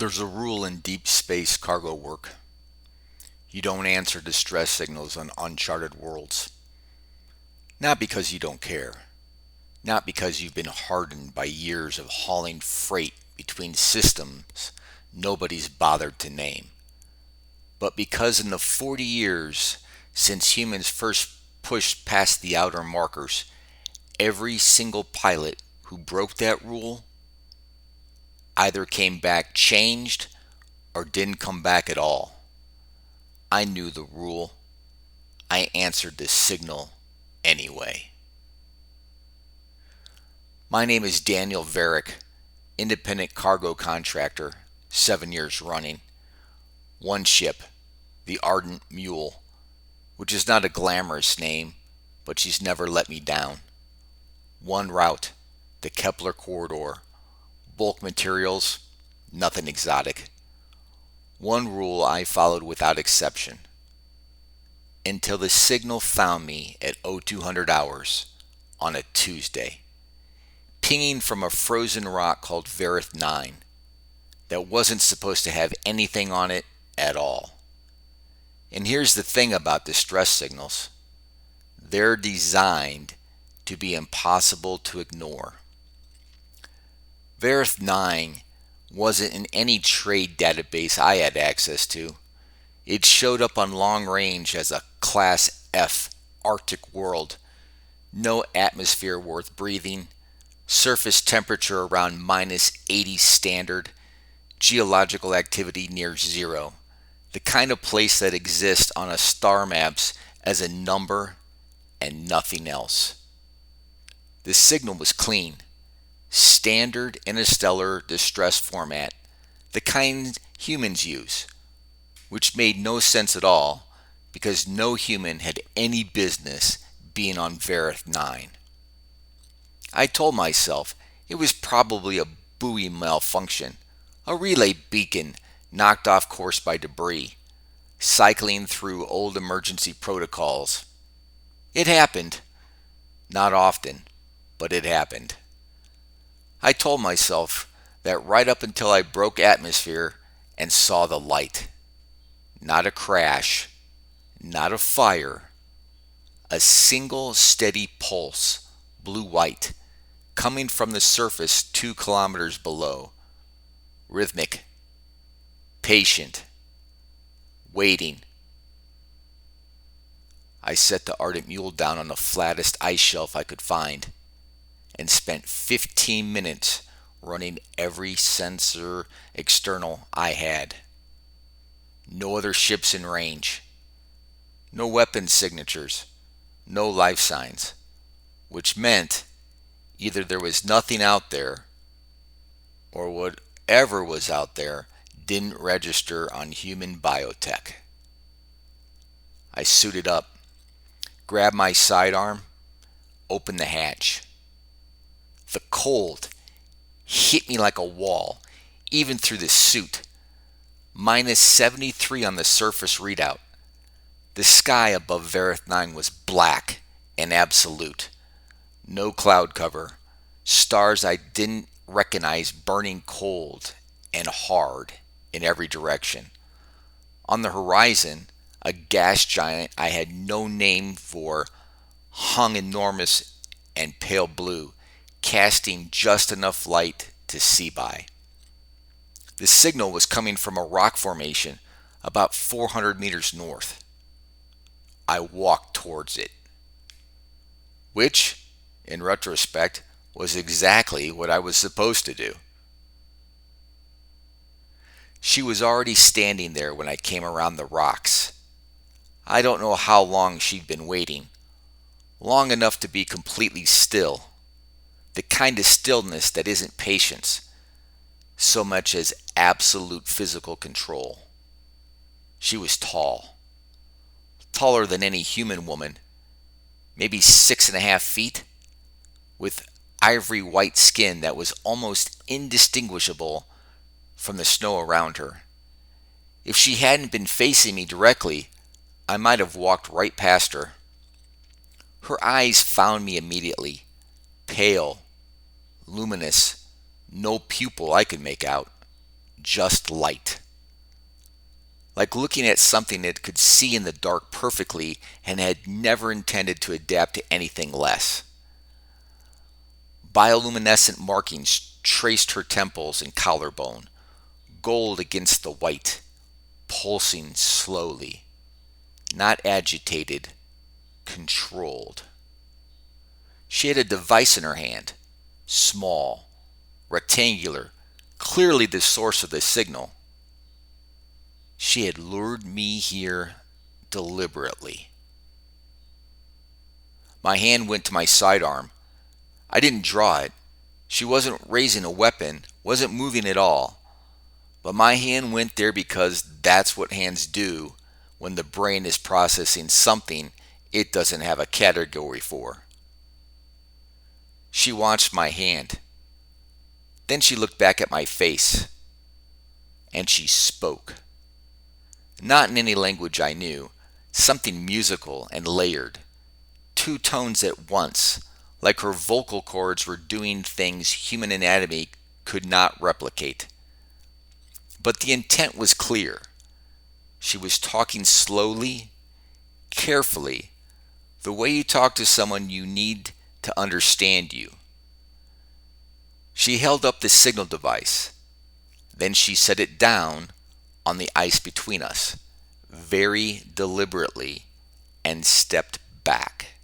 There's a rule in deep space cargo work. You don't answer distress signals on uncharted worlds. Not because you don't care. Not because you've been hardened by years of hauling freight between systems nobody's bothered to name. But because in the 40 years since humans first pushed past the outer markers, every single pilot who broke that rule either came back changed or didn't come back at all. I knew the rule. I answered the signal anyway. My name is Daniel Varek, independent cargo contractor, 7 years running. One ship, the Ardent Mule, which is not a glamorous name, but she's never let me down. One route, the Kepler corridor. Bulk materials, nothing exotic. One rule I followed without exception. Until the signal found me at 0200 hours on a Tuesday, pinging from a frozen rock called Varek 9 that wasn't supposed to have anything on it at all. And here's the thing about distress signals. They're designed to be impossible to ignore. Varek 9 wasn't in any trade database I had access to. It showed up on long range as a Class F Arctic world. No atmosphere worth breathing. Surface temperature around minus 80 standard. Geological activity near zero. The kind of place that exists on a star maps as a number and nothing else. The signal was clean. Standard interstellar distress format, the kind humans use, which made no sense at all because no human had any business being on Varek 9. I told myself it was probably a buoy malfunction, a relay beacon knocked off course by debris, cycling through old emergency protocols. It happened. Not often, but it happened. I told myself that right up until I broke atmosphere and saw the light. Not a crash, not a fire, a single steady pulse, blue-white, coming from the surface 2 kilometers below. Rhythmic, patient, waiting. I set the Ardent Mule down on the flattest ice shelf I could find and spent 15 minutes running every sensor external I had. No other ships in range. No weapon signatures. No life signs. Which meant either there was nothing out there or whatever was out there didn't register on human biotech. I suited up, grabbed my sidearm, opened the hatch. The cold hit me like a wall, even through the suit. Minus 73 on the surface readout. The sky above Varek 9 was black and absolute. No cloud cover. Stars I didn't recognize burning cold and hard in every direction. On the horizon, a gas giant I had no name for hung enormous and pale blue, casting just enough light to see by. The signal was coming from a rock formation about 400 meters north. I walked towards it, which, in retrospect, was exactly what I was supposed to do. She was already standing there when I came around the rocks. I don't know how long she'd been waiting. Long enough to be completely still. The kind of stillness that isn't patience, so much as absolute physical control. She was tall. Taller than any human woman. Maybe 6.5 feet. With ivory white skin that was almost indistinguishable from the snow around her. If she hadn't been facing me directly, I might have walked right past her. Her eyes found me immediately. Pale, luminous, no pupil I could make out. just light. Like looking at something that could see in the dark perfectly and had never intended to adapt to anything less. Bioluminescent markings traced her temples and collarbone, gold against the white, pulsing slowly, not agitated, controlled. She had a device in her hand, small, rectangular, clearly the source of the signal. She had lured me here deliberately. My hand went to my sidearm. I didn't draw it. She wasn't raising a weapon, wasn't moving at all. But my hand went there because that's what hands do when the brain is processing something it doesn't have a category for. She watched my hand. Then she looked back at my face. And she spoke. Not in any language I knew, something musical and layered. Two tones at once, like her vocal cords were doing things human anatomy could not replicate. But the intent was clear. She was talking slowly, carefully, the way you talk to someone you need to understand you. She held up the signal device. Then she set it down on the ice between us, very deliberately, and stepped back,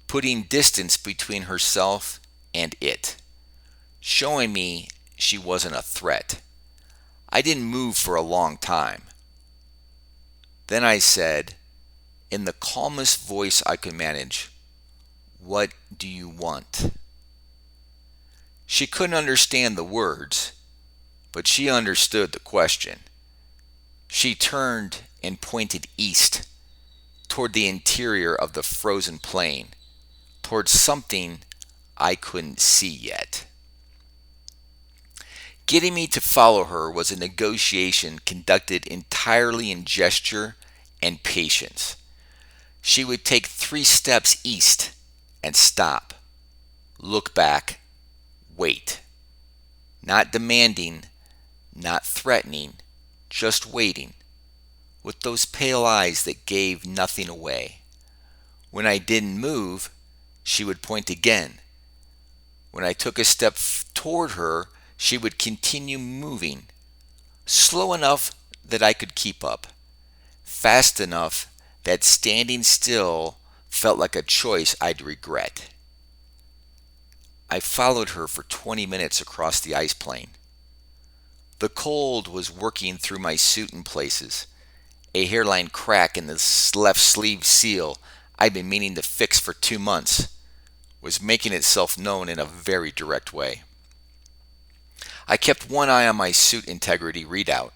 putting distance between herself and it, showing me she wasn't a threat. I didn't move for a long time. Then I said, in the calmest voice I could manage, "What do you want?" She couldn't understand the words, but she understood the question. She turned and pointed east, toward the interior of the frozen plain, toward something I couldn't see yet. Getting me to follow her was a negotiation conducted entirely in gesture and patience. She would take 3 steps east and stop, look back, wait. Not demanding, not threatening, just waiting, with those pale eyes that gave nothing away. When I didn't move, she would point again. When I took a step toward her, she would continue moving, slow enough that I could keep up, fast enough that standing still felt like a choice I'd regret. I followed her for 20 minutes across the ice plain. The cold was working through my suit in places. A hairline crack in the left sleeve seal I'd been meaning to fix for 2 months was making itself known in a very direct way. I kept one eye on my suit integrity readout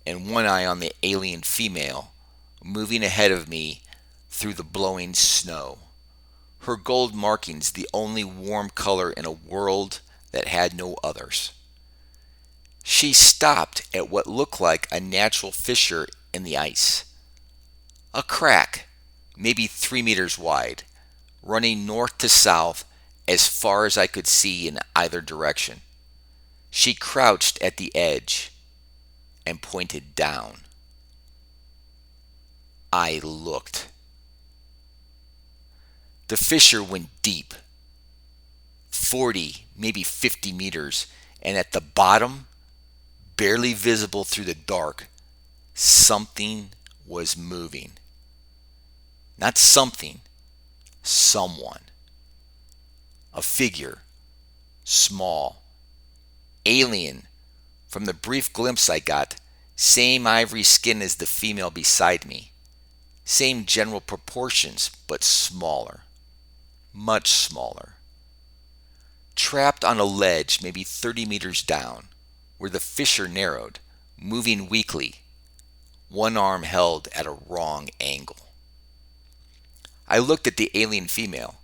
and one eye on the alien female moving ahead of me through the blowing snow. Her gold markings the only warm color in a world that had no others. She stopped at what looked like a natural fissure in the ice. A crack, maybe 3 meters wide, running north to south as far as I could see in either direction. She crouched at the edge and pointed down. I looked. The fissure went deep, 40, maybe 50 meters, and at the bottom, barely visible through the dark, something was moving. Not something, someone. A figure, small, alien. From the brief glimpse I got, same ivory skin as the female beside me. Same general proportions, but smaller. Much smaller. Trapped on a ledge maybe 30 meters down, where the fissure narrowed, moving weakly, one arm held at a wrong angle. I looked at the alien female.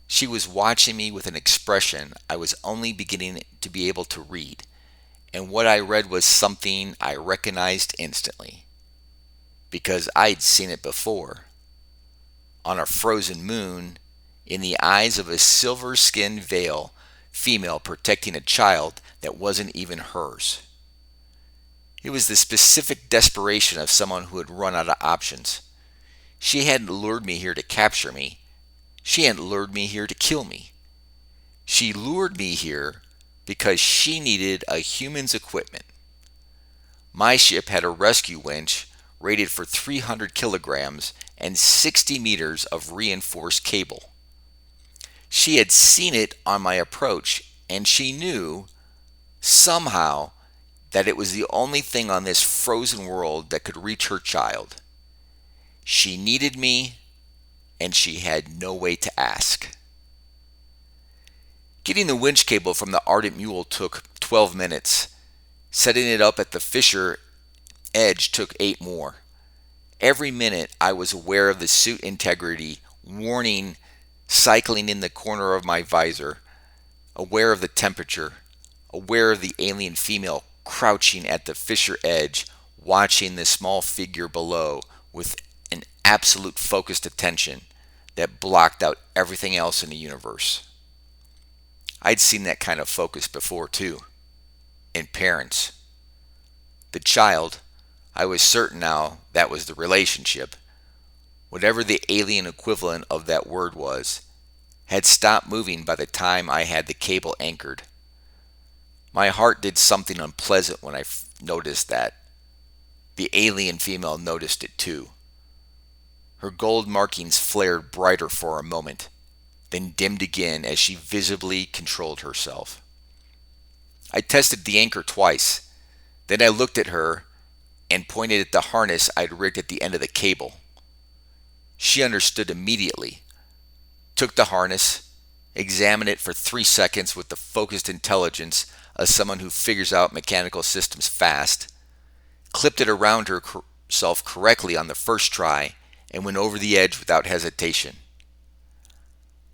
She was watching me with an expression I was only beginning to be able to read, and what I read was something I recognized instantly, because I'd seen it before. On a frozen moon, in the eyes of a silver-skinned veil female protecting a child that wasn't even hers. It was the specific desperation of someone who had run out of options. She hadn't lured me here to capture me. She hadn't lured me here to kill me. She lured me here because she needed a human's equipment. My ship had a rescue winch rated for 300 kilograms and 60 meters of reinforced cable. She had seen it on my approach, and she knew, somehow, that it was the only thing on this frozen world that could reach her child. She needed me, and she had no way to ask. Getting the winch cable from the Ardent Mule took 12 minutes. Setting it up at the Fisher edge took 8 more. Every minute I was aware of the suit integrity warning cycling in the corner of my visor, aware of the temperature, aware of the alien female crouching at the Fisher edge, watching the small figure below with an absolute focused attention that blocked out everything else in the universe. I'd seen that kind of focus before too, in parents. The child, I was certain now that was the relationship, whatever the alien equivalent of that word was, had stopped moving by the time I had the cable anchored. My heart did something unpleasant when I noticed that. The alien female noticed it too. Her gold markings flared brighter for a moment, then dimmed again as she visibly controlled herself. I tested the anchor twice. Then I looked at her and pointed at the harness I'd rigged at the end of the cable. She understood immediately, took the harness, examined it for 3 seconds with the focused intelligence of someone who figures out mechanical systems fast, clipped it around herself correctly on the first try, and went over the edge without hesitation.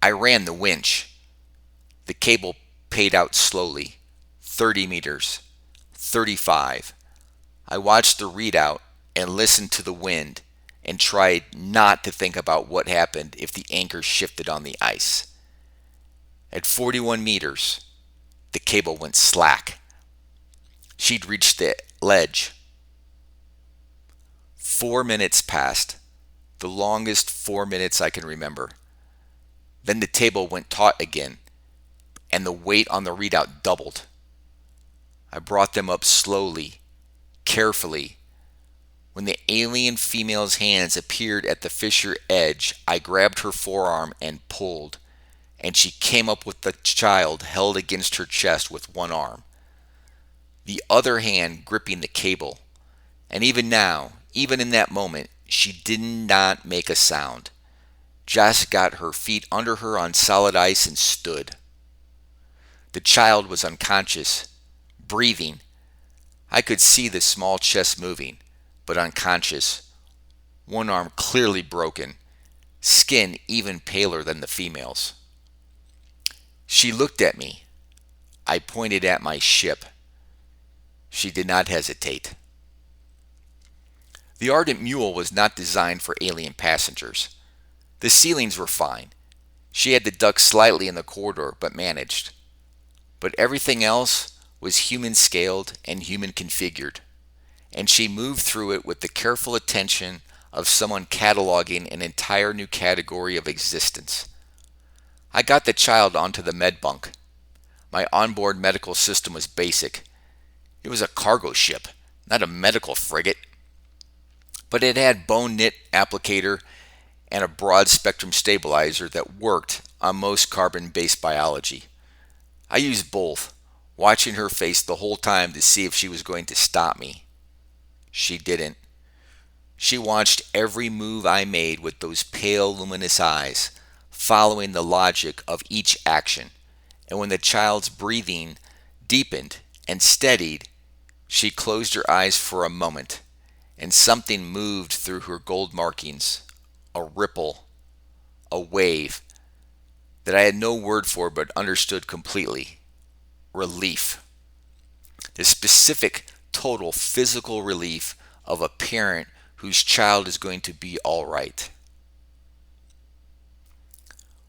I ran the winch. The cable paid out slowly. 30 meters. 35. I watched the readout and listened to the wind and tried not to think about what happened if the anchor shifted on the ice. At 41 meters, the cable went slack. She'd reached the ledge. 4 minutes passed, the longest 4 minutes I can remember. Then the table went taut again, and the weight on the readout doubled. I brought them up slowly, carefully. When the alien female's hands appeared at the Fisher edge, I grabbed her forearm and pulled, and she came up with the child held against her chest with one arm, the other hand gripping the cable. And even now, even in that moment, she did not make a sound. Just got her feet under her on solid ice and stood. The child was unconscious, breathing. I could see the small chest moving, but unconscious. One arm clearly broken, skin even paler than the female's. She looked at me. I pointed at my ship. She did not hesitate. The Ardent Mule was not designed for alien passengers. The ceilings were fine. She had to duck slightly in the corridor, but managed. But everything else was human scaled and human configured, and she moved through it with the careful attention of someone cataloging an entire new category of existence. I got the child onto the med bunk. My onboard medical system was basic. It was a cargo ship, not a medical frigate. But it had bone knit applicator and a broad spectrum stabilizer that worked on most carbon-based biology. I used both, watching her face the whole time to see if she was going to stop me. She didn't. She watched every move I made with those pale, luminous eyes, following the logic of each action. And when the child's breathing deepened and steadied, she closed her eyes for a moment, and something moved through her gold markings, a ripple, a wave, that I had no word for but understood completely. Relief. The specific, total physical relief of a parent whose child is going to be all right.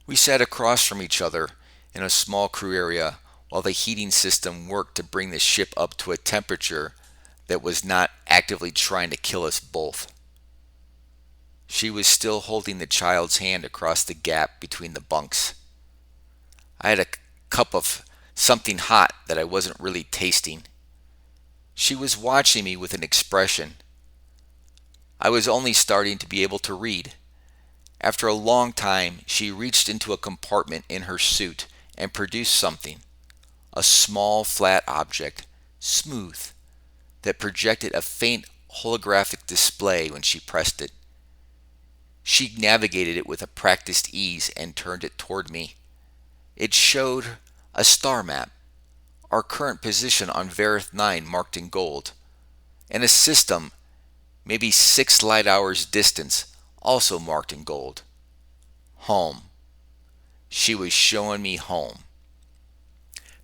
We sat across from each other in a small crew area while the heating system worked to bring the ship up to a temperature that was not actively trying to kill us both. She was still holding the child's hand across the gap between the bunks. I had a cup of something hot that I wasn't really tasting. She was watching me with an expression. I was only starting to be able to read. After a long time, she reached into a compartment in her suit and produced something, a small flat object, smooth, that projected a faint holographic display when she pressed it. She navigated it with a practiced ease and turned it toward me. It showed a star map, our current position on Varek 9 marked in gold, and a system, maybe 6 light hours distance, also marked in gold. Home. She was showing me home.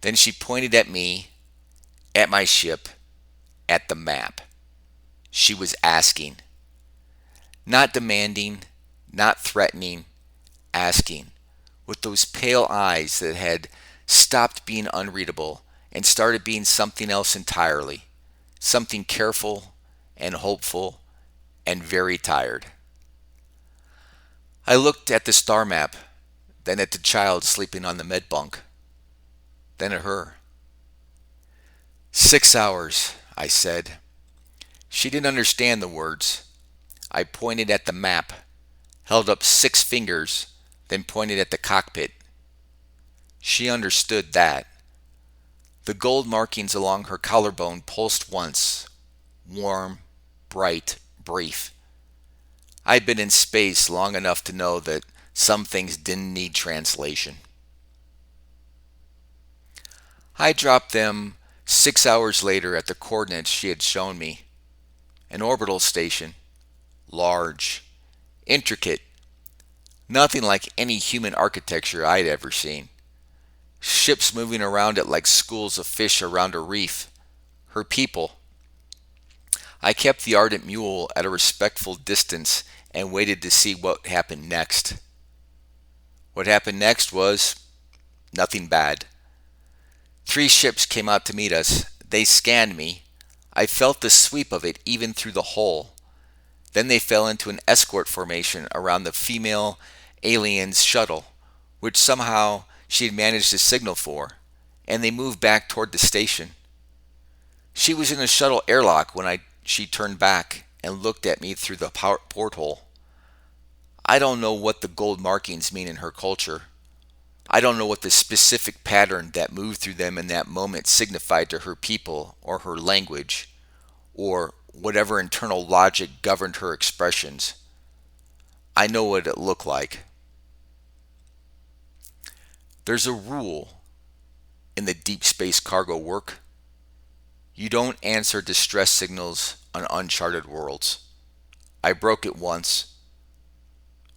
Then she pointed at me, at my ship, at the map. She was asking. Not demanding, not threatening, asking, with those pale eyes that had stopped being unreadable and started being something else entirely, something careful and hopeful and very tired. I looked at the star map, then at the child sleeping on the med bunk, then at her. 6 hours, I said. She didn't understand the words. I pointed at the map, held up 6 fingers, then pointed at the cockpit. She understood that. The gold markings along her collarbone pulsed once, warm, bright, brief. I'd been in space long enough to know that some things didn't need translation. I dropped them 6 hours later at the coordinates she had shown me. An orbital station, large, intricate, nothing like any human architecture I'd ever seen. Ships moving around it like schools of fish around a reef. Her people. I kept the ardent mule at a respectful distance and waited to see what happened next. What happened next was nothing bad. 3 ships came out to meet us. They scanned me. I felt the sweep of it even through the hull. Then they fell into an escort formation around the female alien's shuttle, which somehow she had managed to signal for, and they moved back toward the station. She was in a shuttle airlock when she turned back and looked at me through the porthole. I don't know what the gold markings mean in her culture. I don't know what the specific pattern that moved through them in that moment signified to her people or her language, or whatever internal logic governed her expressions. I know what it looked like. There's a rule in the deep space cargo work. You don't answer distress signals on uncharted worlds. I broke it once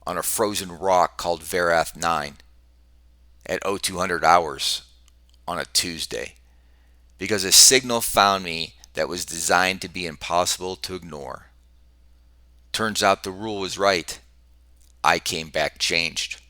on a frozen rock called Varek 9 at 0200 hours on a Tuesday, because a signal found me that was designed to be impossible to ignore. Turns out the rule was right. I came back changed.